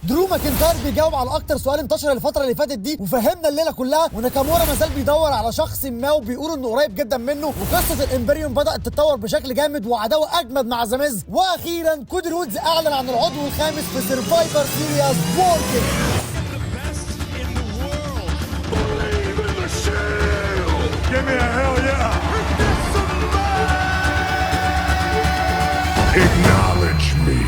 درو ماكنتاير بيجاوب على اكتر سؤال انتشر الفتره اللي فاتت دي، وفهمنا الليله كلها، وناكامورا مازال بيدور على شخص ما وبيقول انه قريب جدا منه، وقصه الامبريوم بدات تتطور بشكل جامد وعداوه اجمد مع زاميز، واخيرا كودي رودز اعلن عن العضو الخامس في سرفايفر سيريز وور جيمز. Give me a hell yeah! Acknowledge me.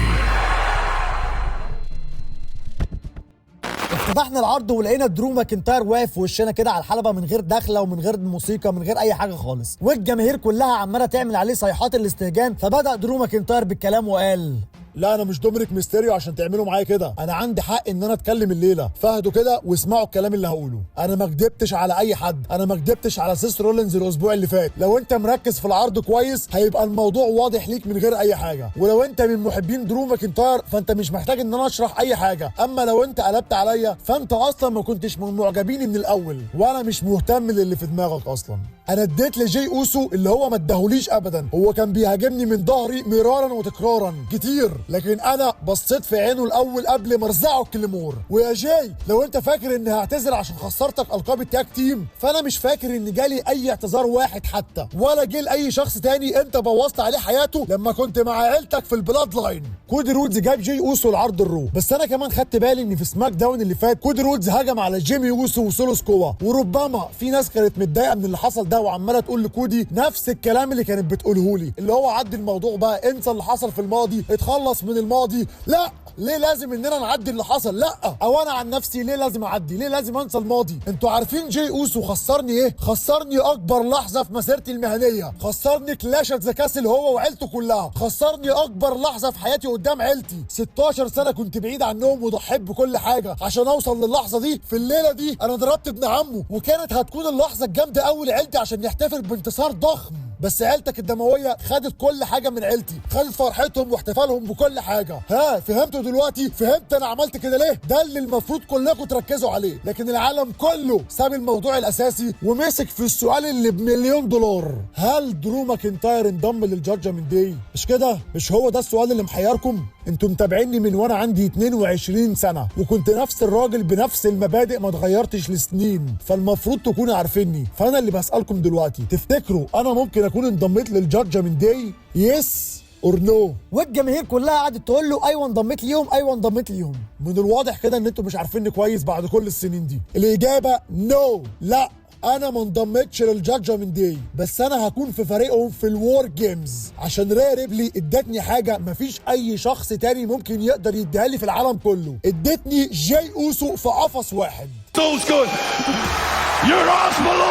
فتحنا العرض ولقينا درو ماكنتاير واقف في وشنا كده على الحلبه من غير دخله ومن غير موسيقى من غير اي حاجه خالص، والجماهير كلها عماله تعمل عليه صيحات الاستهجان. فبدا درو ماكنتاير بالكلام وقال: لا انا مش دومينيك ميستيريو عشان تعملوا معايا كده، انا عندي حق ان انا اتكلم الليله، فاهدوا كده واسمعوا الكلام اللي هقوله. انا ما كدبتش على اي حد، انا ما كدبتش على سيس رولينز الاسبوع اللي فات. لو انت مركز في العرض كويس هيبقى الموضوع واضح ليك من غير اي حاجه، ولو انت من محبين درو ماكنتاير فانت مش محتاج ان انا اشرح اي حاجه. اما لو انت قلبت عليا فانت اصلا ما كنتش من معجبيني من الاول، وانا مش مهتم للي في دماغك اصلا. انا اديت لجي اوسو اللي هو ما اداهوليش ابدا، هو كان بيهاجمني من ظهري مرارا وتكرارا كتير، لكن انا بصيت في عينه الاول قبل ما ارزعه الكليمور. ويا جاي لو انت فاكر اني هعتذر عشان خسرتك القاب التاج تيم، فانا مش فاكر ان جالي اي اعتذار واحد حتى، ولا جه لاي شخص تاني انت بوظت عليه حياته لما كنت مع عيلتك في البلاد لاين. كودي رودز جاب جي اوسو العرض الرو، بس انا كمان خدت بالي ان في سماك داون اللي فات كودي رودز هجم على جيمي اوسو وسولو سكوا، وربما في ناس كانت متضايقه من اللي حصل ده وعماله تقول لكودي نفس الكلام اللي كانت بتقوله لي، اللي هو عدي الموضوع بقى، انسى اللي حصل في الماضي، اتخلص من الماضي. لا، ليه لازم اننا نعدي اللي حصل؟ لا، او انا عن نفسي ليه لازم اعدي؟ ليه لازم انسى الماضي؟ انتوا عارفين جي اوسو خسرني ايه؟ خسرني اكبر لحظه في مسيرتي المهنيه، خسرني كلاش ذا كاسل هو وعيلته كلها، خسرني اكبر لحظه في حياتي قدام عيلتي. 16 سنه كنت بعيد عنهم وضحيت بكل حاجه عشان اوصل للحظه دي. في الليله دي انا ضربت ابن عمه، وكانت هتكون اللحظه الجامده قوي لعيلتي عشان يحتفل بانتصار ضخم، بس عيلتك الدمويه خدت كل حاجه من عيلتي، خدت فرحتهم واحتفالهم بكل حاجه. ها فهمتوا دلوقتي؟ فهمت انا عملت كده ليه؟ ده اللي المفروض كلكم تركزوا عليه، لكن العالم كله ساب الموضوع الاساسي ومسك في السؤال اللي بمليون دولار: هل درو ماكنتاير انضم للجادجمنت داي؟ مش كده؟ مش هو ده السؤال اللي محيركم؟ انتوا متابعيني من وانا عندي 22 سنه، وكنت نفس الراجل بنفس المبادئ ما اتغيرتش لسنين، فالمفروض تكونوا عارفيني. فانا اللي بسالكم دلوقتي، تفتكروا انا ممكن اكون انضميت للجادجمنت داي؟ يس اور نو؟ والجماهير كلها قعدت تقول له ايوه انضميت ليهم، ايوه انضميت ليهم. من الواضح كده ان انتوا مش عارفيني كويس بعد كل السنين دي. الاجابه نو، لا، انا ما انضمتش للجادجمنت داي، بس انا هكون في فريقهم في الوور جيمز، عشان ريا ريبلي ادتني حاجه مفيش اي شخص تاني ممكن يقدر يديها لي في العالم كله، ادتني جاي اوسو في قفص واحد.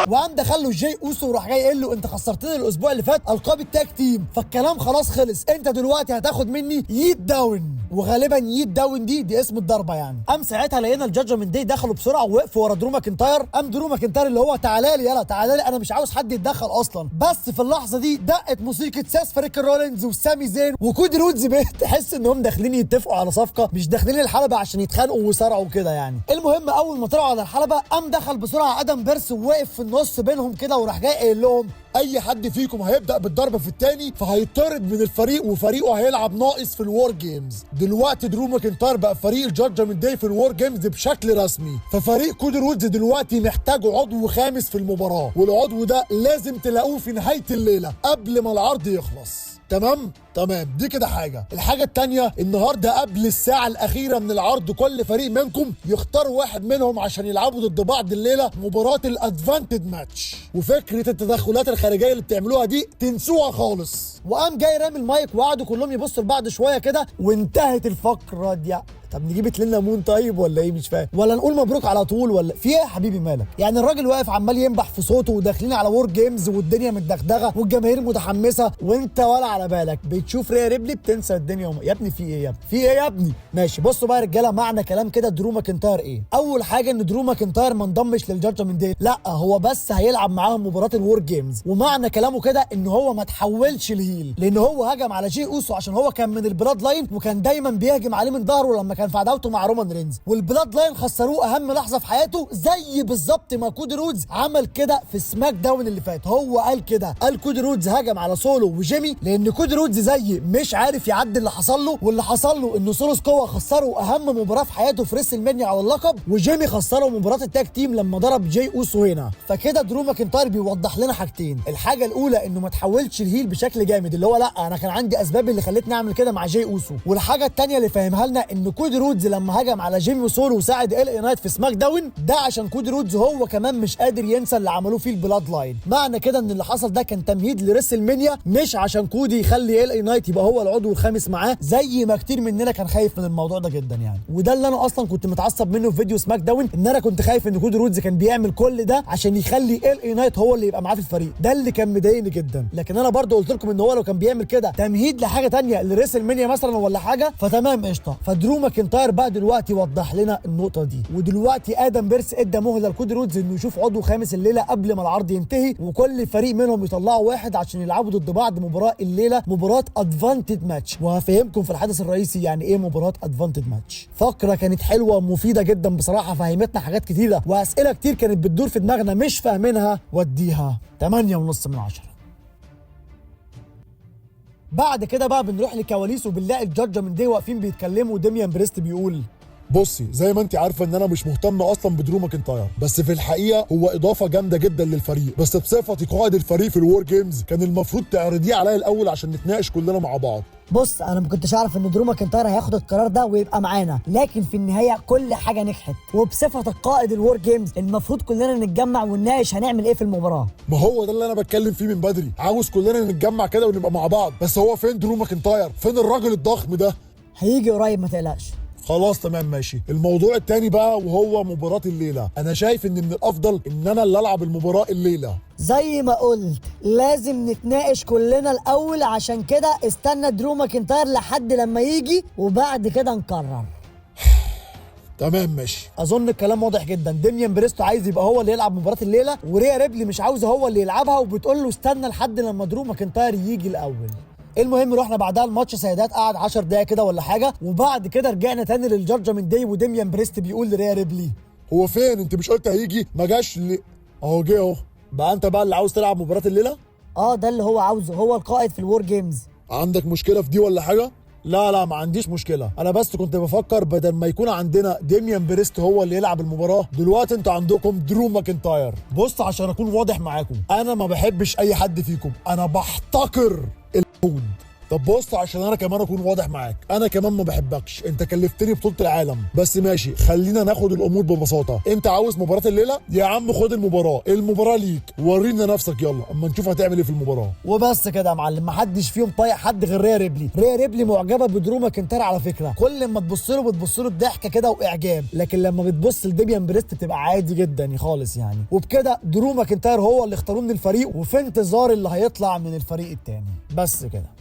وقام دخل له جاي اوسو وراح جاي قال له انت خسرتني الاسبوع اللي فات القاب التاج تيم، فالكلام خلاص خلص، انت دلوقتي هتاخد مني ييت داون، وغالبا ييت داون دي اسم الضربه يعني. قام ساعتها لقينا الجادجمنت داي دخلوا بسرعه ووقفوا ورا درو ماكنتاير. قام درو ماكنتاير اللي هو تعالى لي يلا تعالى لي، انا مش عاوز حد يتدخل اصلا. بس في اللحظه دي دقت موسيقى سيس فريكن رولينز وسامي زين وكودي رودز، تحس انهم داخلين يتفقوا على صفقه، مش داخلين الحلبه عشان يتخانقوا ويصارعوا كده يعني. المهم اول ما طلعوا على الحلبه قام دخل بسرعه ادم بيرس وواقف في النص بينهم كده، وراح جاي قايل لهم اي حد فيكم هيبدا بالضرب في الثاني فهيطرد من الفريق وفريقه هيلعب ناقص في الوور جيمز. دلوقتي درو ماكنتاير بقى فريق الجادجمنت داي في الوور جيمز بشكل رسمي، ففريق كودي رودز دلوقتي محتاج عضو خامس في المباراه، والعضو ده لازم تلاقوه في نهايه الليله قبل ما العرض يخلص. تمام دي كده حاجه. الحاجه الثانيه، النهارده قبل الساعه الاخيره من العرض كل فريق منكم يختار واحد منهم عشان يلعبوا ضد بعض الليله مباراه الادفانتد ماتش، وفكره التدخلات الخارجيه اللي بتعملوها دي تنسوها خالص. وقام جاي رامي المايك وقعدوا كلهم يبصوا لبعض شويه كده، وانتهت الفقره دي. طب نجيب 2 ليمون طيب ولا ايه؟ مش فاهم، ولا نقول مبروك على طول ولا في ايه يا حبيبي مالك؟ يعني الراجل واقف عمال ينبح في صوته وداخلين على وور جيمز والدنيا متدغدغه والجماهير متحمسه، وانت ولا على بالك بتشوف ريا ريبلي بتنسى الدنيا يا ابني. في ايه يا ابني؟ في ايه يا ابني؟ ماشي بصوا بقى يا رجاله، معنى كلام كده درو ماكنتاير ايه؟ اول حاجه ان درو ماكنتاير ما انضمش للجادجمنت داي، لا هو بس هيلعب معاهم مباراه الوور جيمز، ومعنى كلامه كده ان هو ما تحولش لهيل، لان هو هجم على جي اوسو عشان هو كان من البلاد لاين وكان دايما بيهجم عليه من ظهره لما كان في عداوته مع رومان رينز، والبلاد لاين خسروه اهم لحظه في حياته زي بالظبط ما كودي رودز عمل كده في سماك داون اللي فات. هو قال كده، قال كودي رودز هجم على سولو وجيمي لان كودي رودز زي مش عارف يعدي اللي حصل له، واللي حصل له ان سولو سكوا خسره اهم مباراه في حياته في ريسل مانيا على اللقب، وجيمي خسره مباراه التاج تيم لما ضرب جاي اوسو هنا. فكده درو ماكنتاير بيوضح لنا حاجتين، الحاجه الاولى انه ما تحولش الهيل بشكل جامد، اللي هو لا انا كان عندي اسباب اللي خلتني اعمل كده مع جاي اوسو، والحاجه الثانيه اللي فاهمها لنا ان كودي رودز لما هجم على جيمي وسولو وساعد ال نايت في سماك داون ده عشان كودي رودز هو كمان مش قادر ينسى اللي عملوه فيه البلاد لاين. معنى كده ان اللي حصل ده كان تمهيد لريسل مانيا، مش عشان كودي يخلي ال نايت يبقى هو العضو الخامس معاه زي ما كتير مننا كان خايف من الموضوع ده جدا يعني. وده اللي انا اصلا كنت متعصب منه في فيديو سماك داون، ان انا كنت خايف ان كودي رودز كان بيعمل كل ده عشان يخلي ال نايت هو اللي يبقى معاه في الفريق، ده اللي كان مضايقني جدا. لكن انا برضو قلت لكم ان هو لو كان بيعمل كده تمهيد لحاجه ثانيه لريسل مانيا مثلا ولا حاجه فتمام قشطه. فدرو ماكنتاير بقى دلوقتي وضح لنا النقطه دي، ودلوقتي ادم بيرس ادى مهله لكودي رودز انه يشوف عضو خامس الليله قبل ما العرض ينتهي، وكل فريق منهم يطلعوا واحد عشان يلعبوا ضد بعض مباراه الليله، مباراه ادفانتد ماتش. وهفهمكم في الحدث الرئيسي يعني ايه مباراه ادفانتد ماتش. فقره كانت حلوه ومفيده جدا بصراحه، فهمتنا حاجات كتيره واسئله كتير كانت بتدور في دماغنا مش فاهمينها، وديها 8.5 من 10. بعد كده بقى بنروح لكواليس وبنلاقي الجادجمنت دي واقفين بيتكلموا، وديميان بريست بيقول بصي زي ما انت عارفه ان انا مش مهتم اصلا بدرو ماكنتاير، بس في الحقيقه هو اضافه جامده جدا للفريق، بس بصفتي قائد الفريق في الوور جيمز كان المفروض تعرضيه عليا الاول عشان نتناقش كلنا مع بعض. بص انا ما كنتش اعرف ان درو ماكنتاير هياخد القرار ده ويبقى معانا، لكن في النهايه كل حاجه نجحت، وبصفتك قائد الوور جيمز المفروض كلنا نتجمع ونناقش هنعمل ايه في المباراه. ما هو ده اللي انا بتكلم فيه من بدري، عاوز كلنا نتجمع كده ونبقى مع بعض، بس هو فين درو ماكنتاير؟ فين الراجل الضخم ده؟ هيجي قريب ما تقلقش. خلاص تمام ماشي. الموضوع التاني بقى وهو مباراة الليلة، انا شايف ان من الافضل ان انا اللي العب المباراة الليلة. زي ما قلت لازم نتناقش كلنا الاول، عشان كده استنى درو ماكنتاير لحد لما يجي وبعد كده نقرر. تمام ماشي. اظن الكلام واضح جدا. ديميان بريستو عايز يبقى هو اللي يلعب مباراه الليله، وريا ريبلي مش عاوزه هو اللي يلعبها وبتقول له استنى لحد لما درو ماكنتاير يجي الاول. المهم رحنا بعدها الماتش سيدات قعد 10 دقايق كده ولا حاجه، وبعد كده رجعنا تاني للجادجمنت داي، وديميان بريست بيقول لريا ريبلي هو فين؟ انت مش قلت هيجي؟ ما جاش ليه؟ اهو جه اهو. بقى انت بقى اللي عاوز تلعب مباراة الليلة؟ ده اللي هو عاوزه، هو القائد في الوور جيمز. عندك مشكلة في دي ولا حاجة؟ لا ما عنديش مشكله، انا بس كنت بفكر بدل ما يكون عندنا ديميان بريست هو اللي يلعب المباراه، دلوقتي انتوا عندكم درو ماكنتاير. بص عشان اكون واضح معاكم، انا ما بحبش اي حد فيكم، انا بحتقر الهود. طب بص عشان انا كمان اكون واضح معاك، انا كمان ما بحبكش، انت كلفتني بطولة العالم، بس ماشي خلينا ناخد الامور ببساطة. انت عاوز مباراة الليلة؟ يا عم خد المباراة ليك، ورينا نفسك يلا اما نشوف هتعمل ايه في المباراة. وبس كده يا معلم، ما حدش فيهم طايق حد غير ريا ريبلي. ريا ريبلي معجبة بدرو ماكنتاير على فكرة، كل ما تبص له بتبص له بضحكة كده واعجاب، لكن لما بتبص لديميان بريست بتبقى عادي جدا خالص يعني. وبكده درو ماكنتاير هو اللي اختاروه من الفريق، وفي انتظار اللي هيطلع من الفريق التاني. بس كده.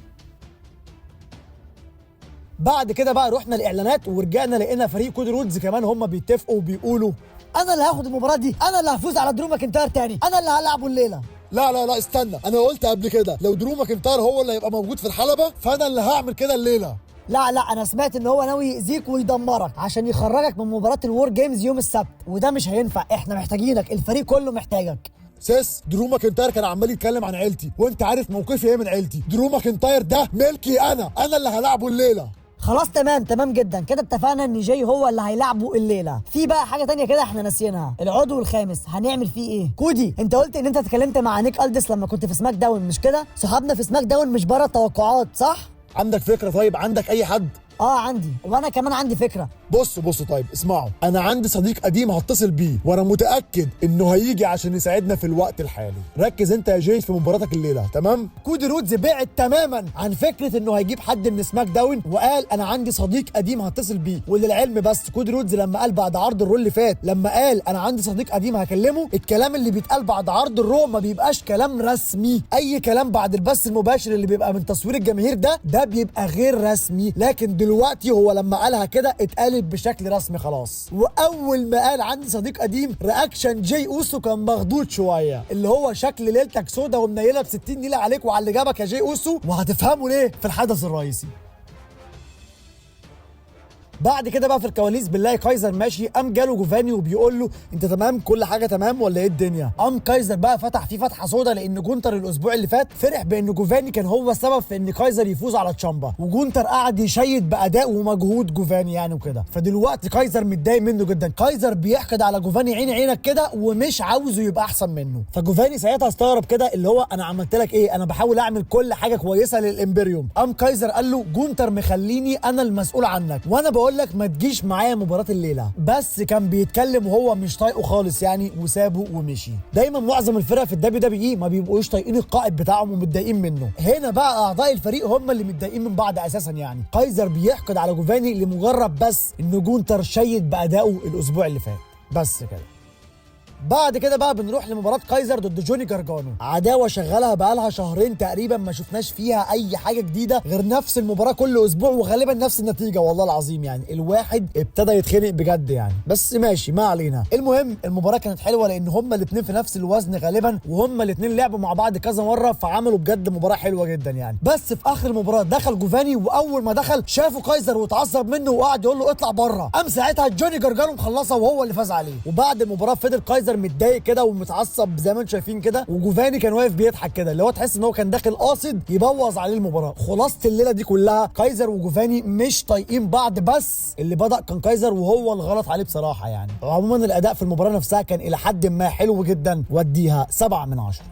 بعد كده بقى رحنا الاعلانات ورجعنا لقينا فريق كودي رودز كمان هم بيتفقوا وبيقولوا انا اللي هاخد المباراه دي، انا اللي هفوز على درو ماكنتاير تاني، انا اللي هلعبه الليله. لا استنى، انا قلت قبل كده لو درو ماكنتاير هو اللي هيبقى موجود في الحلبة فانا اللي هعمل كده الليلة. لا انا سمعت ان هو ناوي يأذيك ويدمرك عشان يخرجك من مباراه الوور جيمز يوم السبت، وده مش هينفع، احنا محتاجينك، الفريق كله محتاجك. سيس درو ماكنتاير كان عمال يتكلم عن عيلتي، وانت عارف موقفي ايه من عيلتي. درو ماكنتاير ده ملكي، انا اللي هلعبه الليله. خلاص تمام جدا كده، اتفقنا ان جاي هو اللي هيلعبه الليله. في بقى حاجه تانية كده احنا ناسيينها، العضو الخامس هنعمل فيه ايه؟ كودي انت قلت ان انت اتكلمت مع نيك ألدس لما كنت في سماك داون، مش كده؟ صحابنا في سماك داون مش بره التوقعات صح؟ عندك فكره؟ طيب عندك اي حد؟ عندي، وانا كمان عندي فكره. بص طيب اسمعوا، انا عندي صديق قديم هتصل بيه وانا متاكد انه هيجي عشان يساعدنا في الوقت الحالي. ركز انت يا جيد في مباراتك الليله، تمام؟ كودي رودز بعد تماما عن فكره انه هيجيب حد من سماك داون، وقال انا عندي صديق قديم هتصل بيه. وللعلم بس كودي رودز لما قال بعد عرض الرو اللي فات، لما قال انا عندي صديق قديم هكلمه، الكلام اللي بيتقال بعد عرض الرو ما بيبقاش كلام رسمي، اي كلام بعد البث المباشر اللي بيبقى من تصوير الجماهير ده بيبقى غير رسمي. لكن دلوقتي هو لما قالها كده اتقالت بشكل رسمي خلاص. واول ما قال عندي صديق قديم، رياكشن جاي اوسو كان مخضوض شويه، اللي هو شكل ليلتك سودا ومنيله ب60 نيله عليك وعلى اللي جابك يا جاي اوسو، وهتفهموا ليه في الحدث الرئيسي. بعد كده بقى في الكواليس بنلاقي كايزر ماشي، قام جاله جوفاني وبيقول له انت تمام كل حاجه تمام ولا ايه الدنيا؟ قام كايزر بقى فتح فيه فتحه سودا، لان جونتر الاسبوع اللي فات فرح بان جوفاني كان هو السبب في ان كايزر يفوز على تشامبا، وجونتر قعد يشيد باداء ومجهود جوفاني يعني وكده. فدلوقتي كايزر متضايق منه جدا، كايزر بيحقد على جوفاني عيني عينك كده ومش عاوزه يبقى احسن منه. فجوفاني ساعتها استغرب كده، اللي هو انا عملت لك ايه؟ انا بحاول اعمل كل حاجه كويسه للامبريوم. قام كايزر قال له جونتر مخليني انا المسؤول عنك، وانا بقول لك ما تجيش معايا مباراه الليله. بس كان بيتكلم وهو مش طايقه خالص يعني، وسابه ومشي. دايما معظم الفرق في الدبليو دبليو اي ما بيبقوش طايقين القائد بتاعهم ومتضايقين منه، هنا بقى اعضاء الفريق هم اللي متضايقين من بعض اساسا يعني. كايزر بيحقد على جوفاني لمجرد بس ان جونتر شيد بادائه الاسبوع اللي فات، بس كده. بعد كده بقى بنروح لمباراة كايزر ضد جوني جارجانو، عداوة شغالها بقالها شهرين تقريبا، ما شفناش فيها أي حاجة جديدة غير نفس المباراة كل أسبوع وغالبا نفس النتيجة. والله العظيم يعني الواحد ابتدى يتخنق بجد يعني، بس ماشي ما علينا. المهم المباراة كانت حلوة لأن هما الاتنين في نفس الوزن غالبا، وهما الاتنين لعبوا مع بعض كذا مرة، فعملوا بجد مباراة حلوة جدا يعني. بس في آخر المباراة دخل جوفاني، وأول ما دخل شافه كايزر واتعصب منه وقعد يقول له اطلع بره. قام ساعتها جوني جارجانو مخلصها وهو اللي فاز عليه. وبعد المباراة فضل كايزر متضايق كده ومتعصب زي ما انتم شايفين كده، وجوفاني كان واقف بيضحك كده، اللي هو تحس ان هو كان داخل قاصد يبوظ عليه المباراه. خلاصه الليله دي كلها كايزر وجوفاني مش طايقين بعض، بس اللي بدا كان كايزر وهو الغلط عليه بصراحه يعني. عموما الاداء في المباراه نفسها كان الى حد ما حلو جدا، وديها 7 من 10.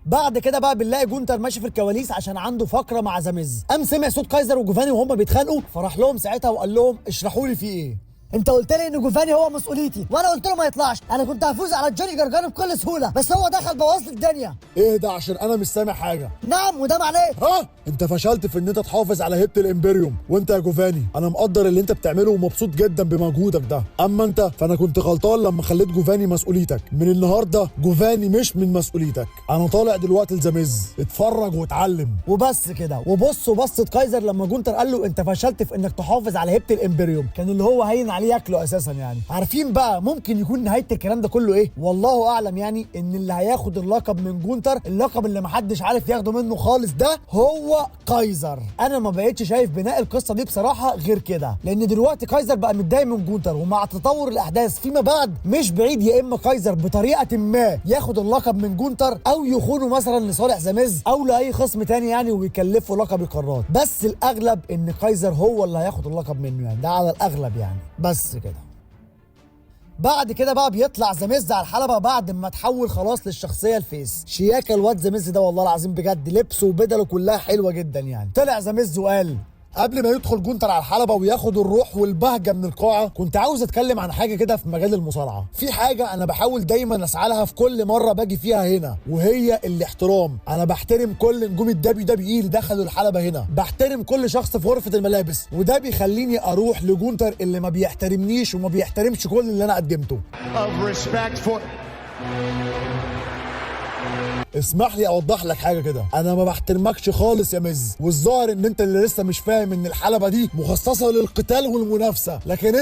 بعد كده بقى بنلاقي جونتر ماشي في الكواليس عشان عنده فقره مع زاميز، قام سمع صوت كايزر وجوفاني وهم بيتخانقوا، فراح لهم ساعتها وقال لهم اشرحوا لي في ايه. انت قلت لي ان جوفاني هو مسؤوليتي، وانا قلت له ما يطلعش. انا كنت هفوز على جوني جارجانو بكل سهوله، بس هو دخل بوظ لي الدنيا. ايه ده؟ عشان انا مش سامع حاجه. نعم، وده معناه ايه؟ ها؟ انت فشلت في ان انت تحافظ على هيبه الامبريوم، وانت يا جوفاني انا مقدر اللي انت بتعمله ومبسوط جدا بمجهودك ده، اما انت فانا كنت غلطان لما خليت جوفاني مسؤوليتك. من النهارده جوفاني مش من مسؤوليتك، انا طالع دلوقتي لزاميز، اتفرج واتعلم. وبس كده. وبصوا بصة كايزر لما جونتر قال له انت فشلت في انك تحافظ على هيبه الامبريوم، كان اللي هو هين عليه ياكله اساسا يعني. عارفين بقى ممكن يكون نهايه الكلام ده كله ايه؟ والله اعلم يعني، ان اللي هياخد اللقب من جونتر، اللقب اللي محدش عارف ياخده منه خالص، ده هو كايزر. انا ما بقتش شايف بناء القصه دي بصراحه غير كده، لان دلوقتي كايزر بقى متضايق من جونتر، ومع تطور الاحداث فيما بعد مش بعيد يا اما كايزر بطريقه ما ياخد اللقب من جونتر، او يخونه مثلا لصالح زاميز او لاي خصم تاني يعني، ويكلفه لقب القارات. بس الاغلب ان كايزر هو اللي هياخد اللقب منه يعني، ده على الاغلب يعني. بس كده. بعد كده بقى بيطلع زاميز على الحلبة بعد ما تحول خلاص للشخصية الفيس. شياكة الواد زاميز ده والله العظيم بجد، لبسه وبدله كلها حلوة جدا يعني. طلع زاميز وقال قبل ما يدخل جونتر على الحلبة وياخد الروح والبهجة من القاعة، كنت عاوز اتكلم عن حاجة كده في مجال المصارعة. في حاجة انا بحاول دايما اسعى لها في كل مرة باجي فيها هنا، وهي الاحترام. انا بحترم كل نجوم الدبليو دبليو اي اللي دخلوا الحلبة هنا، بحترم كل شخص في غرفة الملابس، وده بيخليني اروح لجونتر اللي ما بيحترمنيش وما بيحترمش كل اللي انا قدمته. اسمح لي اوضح لك حاجه كده، انا ما بحترمكش خالص يا مز، والظاهر ان انت اللي لسه مش فاهم ان الحلبه دي مخصصه للقتال والمنافسه، لكن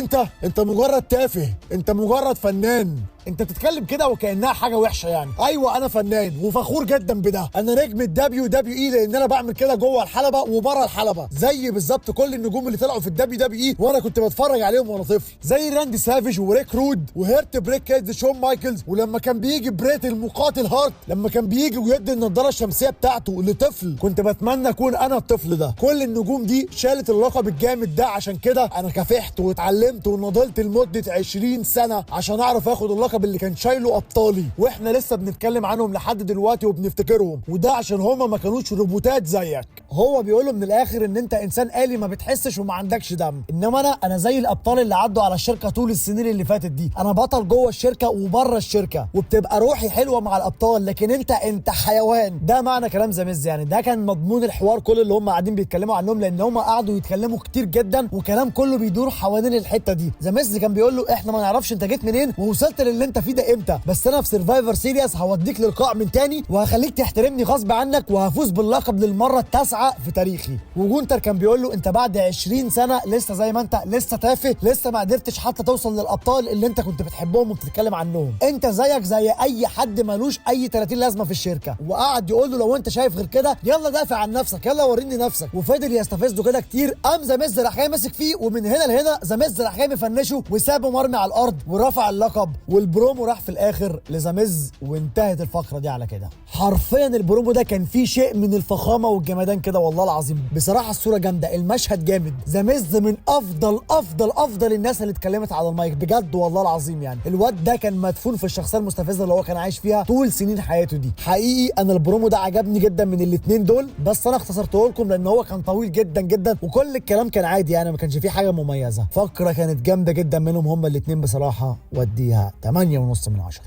انت مجرد تافه، انت مجرد فنان. انت بتتكلم كده وكانها حاجه وحشه يعني. ايوه انا فنان وفخور جدا بده، انا نجم الدبليو دبليو اي لان انا بعمل كده جوه الحلبه وبره الحلبه، زي بالظبط كل النجوم اللي طلعوا في الدبليو دبليو اي وانا كنت بتفرج عليهم وانا طفل، زي راندي سافيج وريك رود وهيرت بريك شون مايكلز، ولما كان بيجي بريت المقاتل هارت لما كان بيجي ويدي النضاره الشمسيه بتاعته لطفل، كنت بتمنى اكون انا الطفل ده. كل النجوم دي شالت اللقب الجامد ده، عشان كده انا كافحت واتعلمت ونضلت لمده 20 سنه عشان اعرف اخد اللقب اللي كان شايله ابطالي، واحنا لسه بنتكلم عنهم لحد دلوقتي وبنفتكرهم، وده عشان هما ما كانوش روبوتات زيك. هو بيقوله من الاخر ان انت انسان آلي ما بتحسش وما عندكش دم، انما انا زي الابطال اللي عدوا على الشركه طول السنين اللي فاتت دي، انا بطل جوه الشركه وبره الشركه، وبتبقى روحي حلوه مع الابطال، لكن انت حيوان. ده معنى كلام زاميز يعني، ده كان مضمون الحوار كل اللي هم قاعدين بيتكلموا عنهم، لان هم قعدوا يتكلموا كتير جدا وكلام كله بيدور حوالين الحته دي. زاميز كان بيقول له احنا ما نعرفش انت جيت منين ووصلت للي انت فيه ده امتى، بس انا في سرفايفر سيريس هوديك للقاع من تاني وهخليك تحترمني غصب عنك، وهفوز باللقب للمره التاسعه في تاريخي. وجونتر كان بيقول له انت بعد 20 سنه لسه زي ما انت، لسه تافه، لسه ما قدرتش حتى توصل للابطال اللي انت كنت بتحبهم وبتتكلم عنهم، انت زيك زي اي حد ملوش اي 30 30 لازمه في الشركه. وقعد يقول له لو انت شايف غير كده يلا دافع عن نفسك، يلا وريني نفسك. وفضل يستفزه كده كتير. قام ذا ميز راح جاي ماسك فيه، ومن هنا لهنا ذا ميز راح جاي مفنشه وسابه مرمي على الارض ورفع اللقب. والبرومو راح في الاخر لذا ميز، وانتهت الفقره دي على كده. حرفيا البرومو ده كان فيه شيء من الفخامه والجمدان كده، والله العظيم بصراحه الصوره جامده، المشهد جامد. ذا ميز من افضل الناس اللي اتكلمت على المايك بجد والله العظيم. يعني الواد ده كان مدفون في الشخصيه المستفزه اللي هو كان عايش فيها طول سنين حياته دي. حقيقي انا البرومو ده عجبني جدا من الاثنين دول، بس انا اختصرته لكم لان هو كان طويل جدا جدا وكل الكلام كان عادي، يعني ما كانش فيه حاجه مميزه. فقره كانت جامده جدا منهم هما الاثنين بصراحه، وديها 8.5 من 10.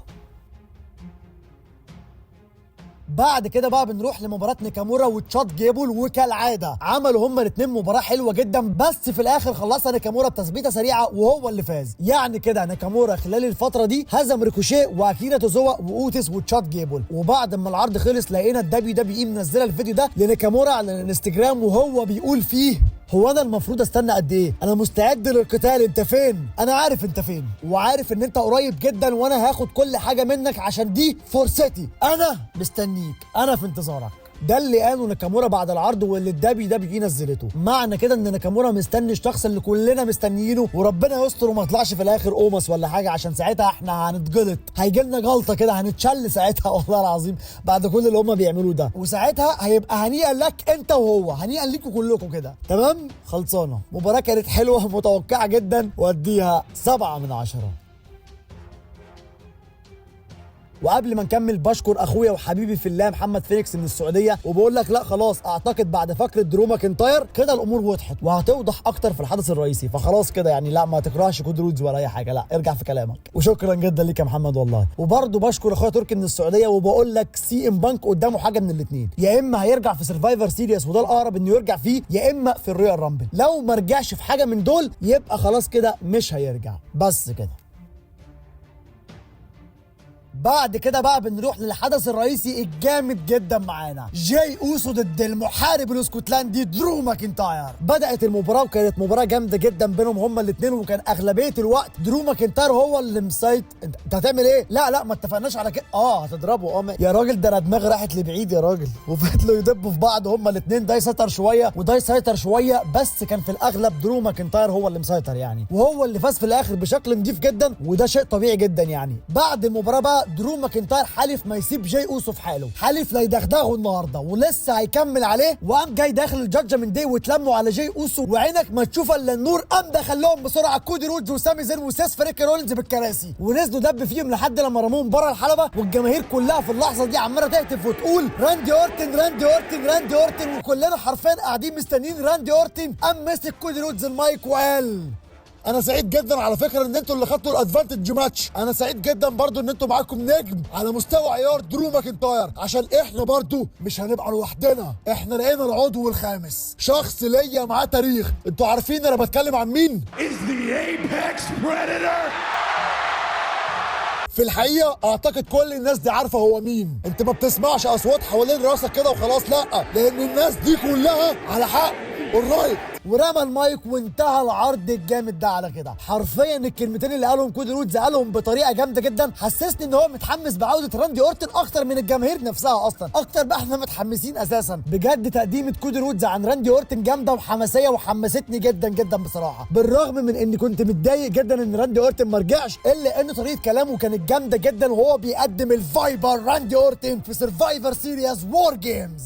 بعد كده بقى بنروح لمباراة ناكامورا وتشات جيبل، وكالعادة عملوا هما الاثنين مباراة حلوة جدا، بس في الاخر خلصها ناكامورا بتثبيتة سريعة وهو اللي فاز. يعني كده ناكامورا خلال الفترة دي هزم ريكوشيه واكيرا توزوا واوتس وتشات جيبل. وبعد ما العرض خلص لقينا الدبليو دبليو اي منزله الفيديو ده لناكامورا على الانستجرام، وهو بيقول فيه هو انا المفروض استنى قد ايه؟ انا مستعد للقتال، انت فين؟ انا عارف انت فين، وعارف ان انت قريب جدا، وانا هاخد كل حاجه منك عشان دي فرصتي. انا مستنيك، انا في انتظارك. ده اللي قاله ناكامورا بعد العرض، واللي الدبليو دبليو اي نزلته. معنى كده ان ناكامورا مستني الشخص اللي كلنا مستنيينه، وربنا يستر وما يطلعش في الاخر اومس ولا حاجه، عشان ساعتها احنا هنتجلط، هيجي لنا جلطه كده، هنتشل ساعتها والله العظيم بعد كل اللي هم بيعملوه ده. وساعتها هيبقى هنيئا لك انت وهو، هنيئا ليكوا كلكم كده. تمام؟ خلصانه. مباراه كانت حلوه متوقعه جدا، واديها 7 من 10. وقبل ما نكمل بشكر اخويا وحبيبي في الله محمد فينيكس من السعوديه، وبقول لك لا خلاص اعتقد بعد فقره درو ماكنتاير كده الامور وضحت وهتوضح اكتر في الحدث الرئيسي، فخلاص كده يعني لا ما تكرهش كود رودز ولا اي حاجه، لا ارجع في كلامك. وشكرا جدا ليك يا محمد والله. وبرده بشكر اخويا تركي من السعوديه، وبقول لك سي ام بانك قدامه حاجه من الاثنين، يا اما هيرجع في سرفايفر سيريس وده الاقرب انه يرجع فيه، يا اما في الرويال رامبل. لو ما رجعش في حاجه من دول يبقى خلاص كده مش هيرجع، بس كده. بعد كده بقى بنروح للحدث الرئيسي الجامد جدا معانا، جاي اوسو ضد المحارب الاسكتلندي درو ماكنتاير. بدأت المباراة وكانت مباراة جامدة جدا بينهم هما الاثنين، وكان اغلبية الوقت درو ماكنتاير هو اللي مسيط. انت هتعمل ايه؟ لا ما اتفقناش على كده. هتضربه. يا راجل ده انا دماغي راحت لبعيد يا راجل. وفضلوا يدبوا في بعض هما الاثنين، ده يسيطر شوية وده يسيطر شوية، بس كان في الاغلب درو ماكنتاير هو اللي مسيطر يعني، وهو اللي فاز في الاخر بشكل نضيف جدا، وده شيء طبيعي جدا يعني. بعد المباراة بقى درو ماكنتاير حالف ما يسيب جاي اوسو في حاله، حالف لا يدغدغه النهارده ولسه هيكمل عليه، وقام جاي داخل الجادجمنت داي واتلموا على جاي اوسو، وعينك ما تشوف الا النور، قام دخلهم بسرعه كودي رودز وسامي زين وسيس فريكي رولينز بالكراسي، ونزلوا دب فيهم لحد لما رموهم بره الحلبه، والجماهير كلها في اللحظه دي عماله تهتف وتقول راندي اورتن راندي اورتن راندي اورتن، وكلنا حرفيا قاعدين مستنيين راندي اورتن. قام مسك كودي رودز المايك وقال انا سعيد جدا على فكره ان انتوا اللي خدتوا الادفانتج ماتش، انا سعيد جدا برضو ان انتوا معاكم نجم على مستوى عيار درو ماكنتاير، عشان احنا برضو مش هنبقى لوحدنا، احنا لقينا العضو الخامس، شخص ليا معاه تاريخ. انتوا عارفين انا بتكلم عن مين؟ Is the Apex Predator! في الحقيقه اعتقد كل الناس دي عارفه هو مين، انت ما بتسمعش اصوات حوالين راسك كده وخلاص، لا لان الناس دي كلها على حق. alright. ورمى المايك وانتهى العرض الجامد ده على كده. حرفيا الكلمتين اللي قالهم كودي رودز قالهم بطريقه جامده جدا، حسسني ان هو متحمس بعوده راندي اورتن اكتر من الجماهير نفسها، اصلا اكتر بقى احنا متحمسين اساسا. بجد تقديمه كودي رودز عن راندي اورتن جامده وحماسيه وحمستني جدا جدا بصراحه، بالرغم من اني كنت متضايق جدا ان راندي اورتن ما رجعش، الا ان طريقه كلامه كانت جامده جدا وهو بيقدم الفايبر راندي اورتن في سرفايفر سيريس وور جيمز.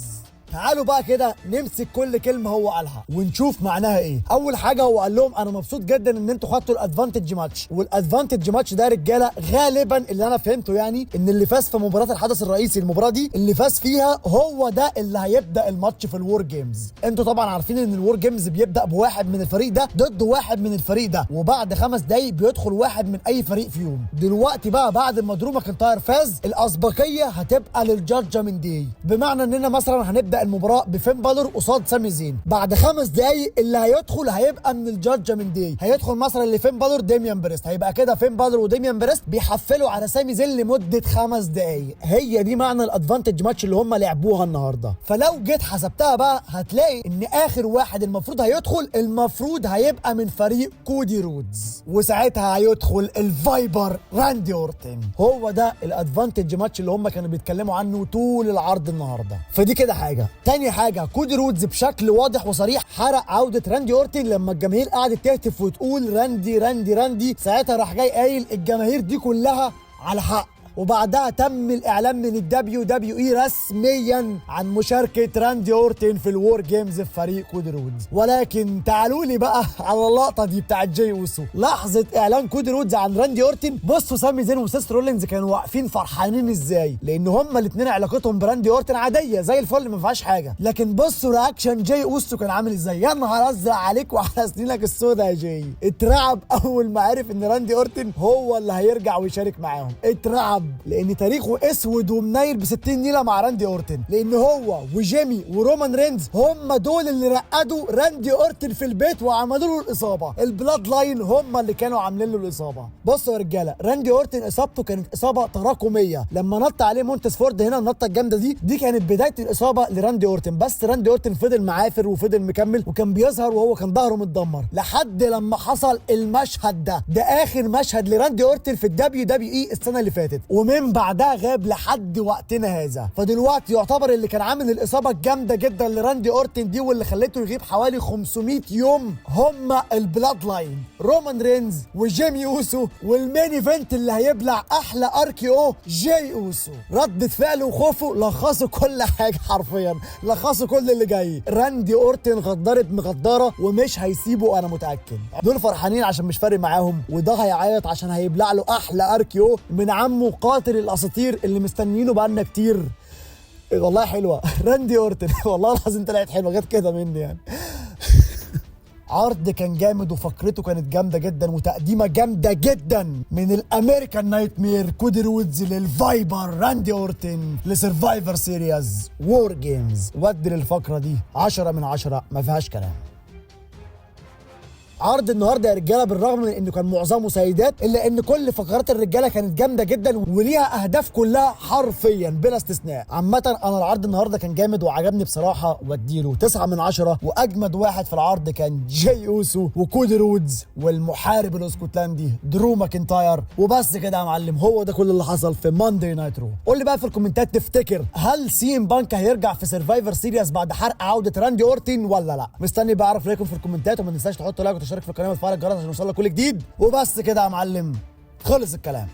تعالوا بقى كده نمسك كل كلمه هو قالها ونشوف معناها ايه. اول حاجه هو قال لهم انا مبسوط جدا ان انتوا خدتوا الادفانتج ماتش، والادفانتج ماتش ده يا رجاله غالبا اللي انا فهمته يعني ان اللي فاز في مباراه الحدث الرئيسي، المباراه دي اللي فاز فيها هو ده اللي هيبدا الماتش في الوور جيمز. انتوا طبعا عارفين ان الوور جيمز بيبدا بواحد من الفريق ده ضد واحد من الفريق ده، وبعد 5 دقايق بيدخل واحد من اي فريق فيهم. دلوقتي بقى بعد ما درو ماكنتاير فاز، الاسبقيه هتبقى للجادجمنت داي، بمعنى اننا مثلا هنبدا هتبدا المباراه بفين بالور قصاد سامي زين. بعد 5 دقايق اللي هيدخل هيبقى من الجادجمنت داي، هيدخل مثلا لفين بالور ديميان بريست، هيبقى كده فين بالور وديميان بريست بيحفلوا على سامي زين لمده 5 دقايق. هي دي معنى الادفانتج ماتش اللي هم لعبوها النهارده. فلو جيت حسبتها بقى هتلاقي ان اخر واحد المفروض هيدخل المفروض هيبقى من فريق كودي رودز، وساعتها هيدخل الفايبر راندي اورتن. هو ده الادفانتج ماتش اللي هم كانوا بيتكلموا عنه طول العرض النهارده. فدي كده حاجه. تاني حاجه، كودي رودز بشكل واضح وصريح حرق عوده راندي اورتن لما الجماهير قعدت تهتف وتقول راندي راندي راندي، ساعتها راح جاي قايل الجماهير دي كلها على حق. وبعدها تم الاعلان من الدبليو دبليو اي رسميا عن مشاركه راندي اورتن في الوور جيمز في فريق كودي رودز. ولكن تعالوا لي بقى على اللقطه دي بتاعت جاي اوسو. لحظه اعلان كودي رودز عن راندي اورتن، بصوا سامي زين وسيس رولينز كانوا واقفين فرحانين ازاي، لان هما الاثنين علاقتهم براندي اورتن عاديه زي الفل ما فيهاش حاجه. لكن بصوا رياكشن جاي اوسو كان عامل ازاي. يا نهار ازرق عليك وعلى سنينك السودا يا جاي. اترعب اول ما عرف ان راندي اورتن هو اللي هيرجع ويشارك معاهم. اترعب لان تاريخه اسود ومنيل ب 60 نيله مع راندي اورتن، لان هو وجيمي ورومان رينز هم دول اللي رقدوا راندي اورتن في البيت وعملوا له الاصابه. البلاد لاين هم اللي كانوا عاملين له الاصابه. بصوا يا رجاله، راندي اورتن اصابته كانت اصابه تراكميه. لما نط عليه مونتس فورد هنا النطه الجامده دي كانت بدايه الاصابه لراندي اورتن، بس راندي اورتن فضل معافر وفضل مكمل وكان بيظهر وهو كان ظهره متدمر لحد لما حصل المشهد ده اخر مشهد لراندي اورتن في الدبليو دبليو اي السنه اللي فاتت، ومن بعدها غاب لحد وقتنا هذا. فدلوقتي يعتبر اللي كان عامل الاصابه الجامده جدا لراندي اورتن دي واللي خلته يغيب حوالي 500 يوم هم البلاد لاين، رومان رينز وجيمي اوسو، والمين ايفنت اللي هيبلع احلى اركي او جاي اوسو. ردة فعله وخوفه لخصوا كل حاجه حرفيا، لخصوا كل اللي جاي. راندي اورتن غدارة مغداره ومش هيسيبه انا متاكد. دول فرحانين عشان مش فارق معاهم، وده هيعيط عشان هيبلع له احلى اركي او من عمه قاتل الاساطير اللي مستنيينه بقالنا كتير. والله حلوه راندي اورتن والله العظيم طلعت حلوه، جت كده مني يعني. عرض كان جامد وفقرته كانت جامده جدا وتقديمه جامده جدا من الامريكان نايت مير كودي رودز للفايبر راندي اورتن لسرفايفر سيريز وور جيمز. ودي للفقره دي 10 من 10 ما فيهاش كلام. عرض النهارده يا رجاله بالرغم من انه كان معظمه سيدات الا ان كل فقرات الرجاله كانت جامده جدا وليها اهداف كلها حرفيا بلا استثناء. عامه انا العرض النهارده كان جامد وعجبني بصراحه واديله 9 من 10. واجمد واحد في العرض كان جاي اوسو وكودي رودز والمحارب الاسكتلندي درو ماكنتاير. وبس كده يا معلم، هو ده كل اللي حصل في ماندي نايت رو. قول لي بقى في الكومنتات تفتكر هل سي ام بانك هيرجع في سرفايفر سيريس بعد حرق عوده راندي اورتن ولا لا؟ مستني بقى اعرف رايكم في الكومنتات، وما تنساش تحطوا لايك وتشترك في القناه وتفعل الجرس عشان يوصلك كل جديد. وبس كده يا معلم، خلص الكلام.